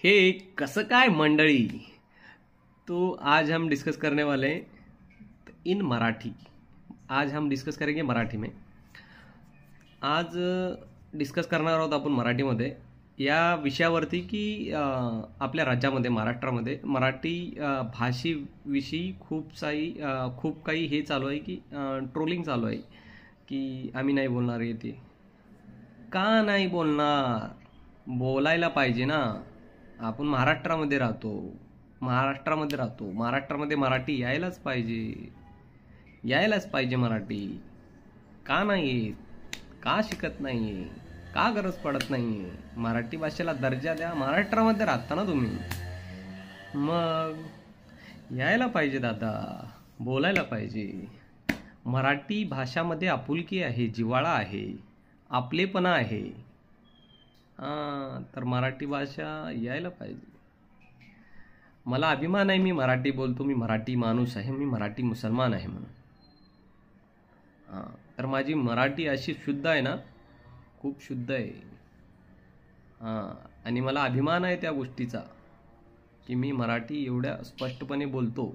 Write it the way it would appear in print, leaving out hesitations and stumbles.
हे कसं काय मंडळी। तो आज हम डिस्कस करने वाले हैं इन मराठी। आज हम डिस्कस करेंगे मराठी में। आज डिस्कस करणार आहोत आपण मराठीमध्ये या विषयावरती की आपल्या राज्यामध्ये महाराष्ट्रामध्ये मराठी भाषेविषयी खूप काही हे चालू आहे की ट्रोलिंग चालू आहे की आम्ही नाही बोलणार आहे ते। का नाही बोलणार? बोलायला पाहिजे ना। आपण महाराष्ट्रामध्ये मराठी यायलाच पाहिजे मराठी। का नाही येत? का शिकत नाहीये? का गरज पडत नाहीये? मराठी भाषेला दर्जा द्या। महाराष्ट्रामध्ये राहता ना तुम्ही, मग यायला पाहिजे दादा, बोलायला पाहिजे। मराठी भाषामध्ये आपुलकी आहे, जिव्हाळा आहे, आपलेपणा आहे। तर मराठी भाषा यायला पाहिजे। मला अभिमान आहे, मी मराठी बोलतो, मी मराठी माणूस आहे, मी मराठी मुसलमान आहे म्हणून। तर माझी मराठी अशी शुद्ध आहे ना, खूप शुद्ध आहे। आणि मला अभिमान आहे त्या गोष्टीचा की मी मराठी एवढ्या स्पष्टपणे बोलतो